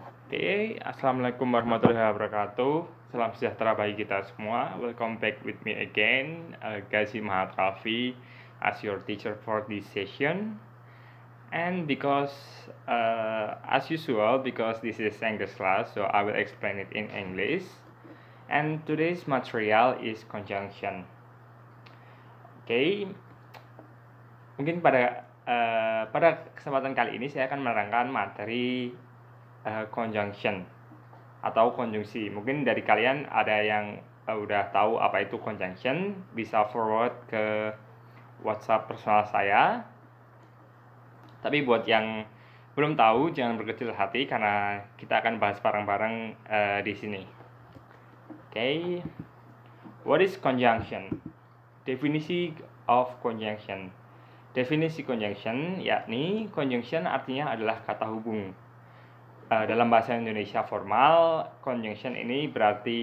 Oke, assalamualaikum warahmatullahi wabarakatuh. Salam sejahtera bagi kita semua. Welcome back with me again, Gazi Mahatrafi, as your teacher for this session. And because, as usual, because this is English class, so I will explain it in English. And today's material is conjunction. Oke, mungkin pada kesempatan kali ini saya akan menerangkan materi conjunction atau konjungsi. Mungkin dari kalian ada yang udah tahu apa itu conjunction, bisa forward ke WhatsApp personal saya. Tapi buat yang belum tahu jangan berkecil hati karena kita akan bahas bareng-bareng di sini. Oke. What is conjunction? Definisi of conjunction. Definisi conjunction yakni conjunction artinya adalah kata hubung. Dalam bahasa Indonesia formal, conjunction ini berarti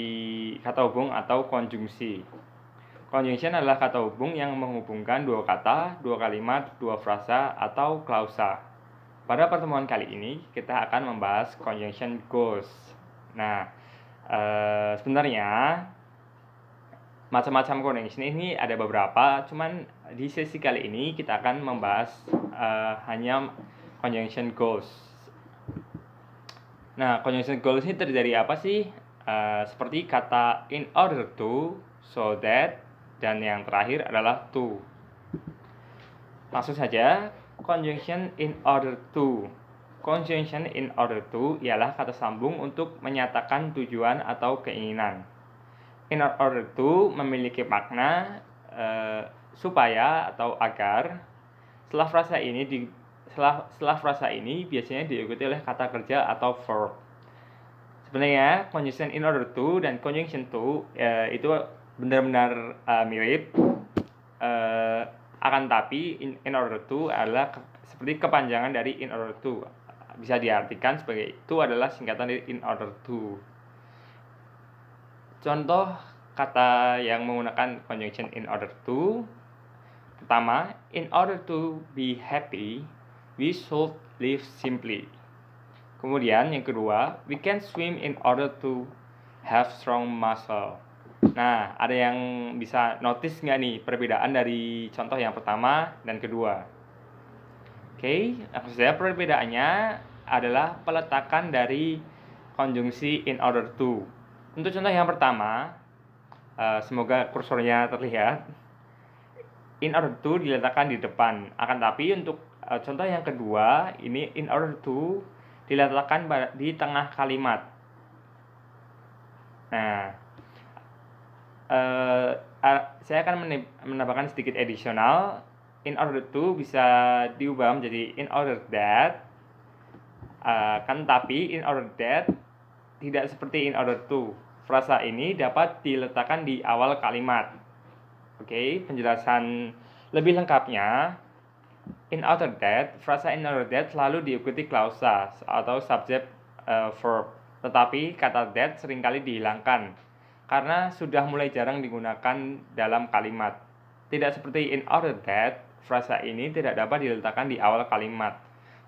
kata hubung atau konjungsi. Conjunction adalah kata hubung yang menghubungkan dua kata, dua kalimat, dua frasa, atau klausa. Pada pertemuan kali ini, kita akan membahas conjunction goals. Nah, sebenarnya macam-macam conjunction ini ada beberapa, cuman di sesi kali ini kita akan membahas hanya conjunction goals. Nah, conjunction goals ini terdiri dari apa sih? Seperti kata in order to, so that, dan yang terakhir adalah to. Langsung saja, conjunction in order to. Conjunction in order to ialah kata sambung untuk menyatakan tujuan atau keinginan. In order to memiliki makna supaya atau agar. Setelah frasa ini biasanya diikuti oleh kata kerja atau verb. Sebenarnya conjunction in order to dan conjunction to itu benar-benar mirip, akan tapi in order to adalah seperti kepanjangan dari in order to. Bisa diartikan sebagai itu adalah singkatan dari in order to. Contoh kata yang menggunakan conjunction in order to. Pertama, in order to be happy, we should live simply. Kemudian yang kedua, we can swim in order to have strong muscle. Nah, ada yang bisa notice nggak nih perbedaan dari contoh yang pertama dan kedua? Oke, maksud saya perbedaannya adalah peletakan dari konjungsi in order to. Untuk contoh yang pertama, semoga kursornya terlihat. In order to diletakkan di depan. Akan tapi untuk contoh yang kedua, ini in order to diletakkan di tengah kalimat. Nah, saya akan menambahkan sedikit additional. In order to bisa diubah menjadi in order that. Kan tapi in order that tidak seperti in order to. Frasa ini dapat diletakkan di awal kalimat. Oke, penjelasan lebih lengkapnya, in order that, frasa in order that selalu diikuti klausa atau subject verb. Tetapi kata that seringkali dihilangkan karena sudah mulai jarang digunakan dalam kalimat. Tidak seperti in order that, frasa ini tidak dapat diletakkan di awal kalimat.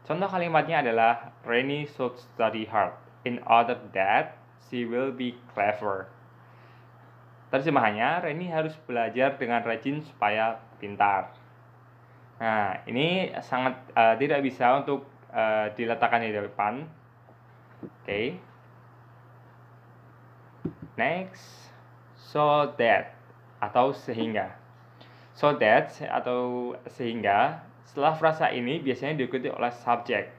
Contoh kalimatnya adalah Reni should study hard. In order that, she will be clever. Terjemahannya, Reni harus belajar dengan rajin supaya pintar. Nah, ini sangat tidak bisa untuk diletakkan di depan. Oke. Next, so that atau sehingga. So that atau sehingga, setelah frasa ini biasanya diikuti oleh subjek.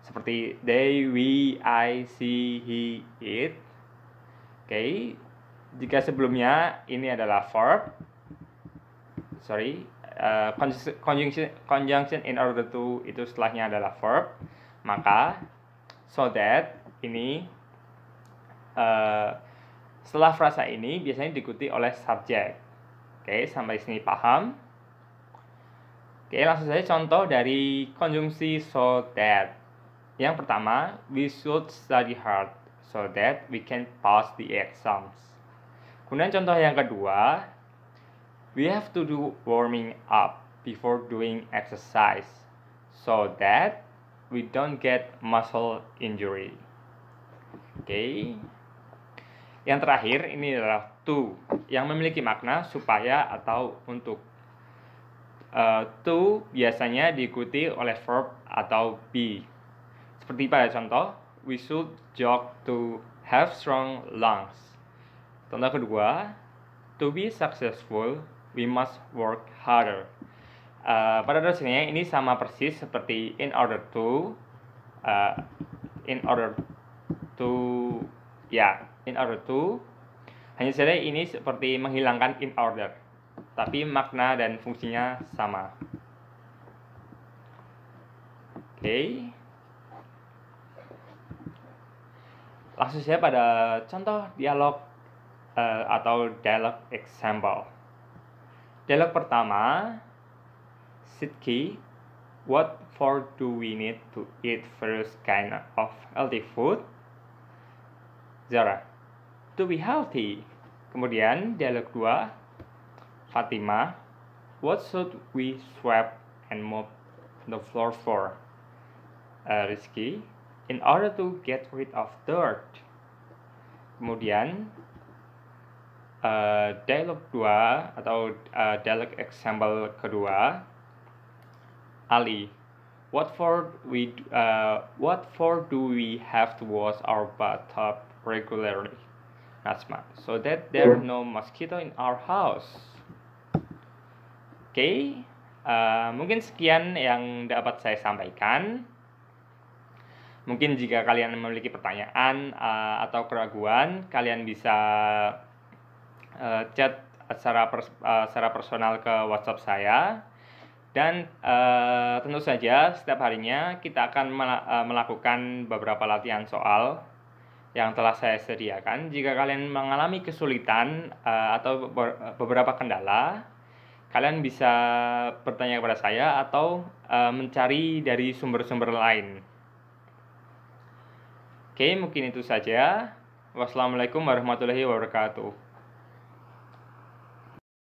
Seperti they, we, I, she, he, it. Oke. Jika sebelumnya ini adalah verb, conjunction in order to itu setelahnya adalah verb, maka so that ini setelah frasa ini biasanya diikuti oleh subjek. Oke, sampai sini paham? Oke, langsung saja contoh dari konjungsi so that. Yang pertama, we should study hard so that we can pass the exams. Kemudian contoh yang kedua, we have to do warming up before doing exercise so that we don't get muscle injury. Oke. Yang terakhir ini adalah to, yang memiliki makna supaya atau untuk. To biasanya diikuti oleh verb atau be. Seperti pada contoh, we should jog to have strong lungs. Contoh kedua, to be successful, we must work harder. Pada dasarnya ini sama persis seperti in order to, hanya saja ini seperti menghilangkan in order, tapi makna dan fungsinya sama. Oke. Langsung saja pada contoh dialog atau dialog example. Dialog pertama, Sidki, what for do we need to eat various kind of healthy food? Zara, to be healthy. Kemudian dialog 2, Fatima, what should we sweep and mop the floor for? Rizky, in order to get rid of dirt. Kemudian dialog 2 atau dialog example kedua, Ali, what for do we have to wash our bathtub regularly? Nasma, so that there are no mosquito in our house. Oke, mungkin sekian yang dapat saya sampaikan. Mungkin jika kalian memiliki pertanyaan atau keraguan, kalian bisa chat secara personal ke WhatsApp saya. Dan tentu saja setiap harinya kita akan melakukan beberapa latihan soal yang telah saya sediakan. Jika kalian mengalami kesulitan atau beberapa kendala, kalian bisa bertanya kepada saya atau mencari dari sumber-sumber lain. Oke, mungkin itu saja. Wassalamualaikum warahmatullahi wabarakatuh.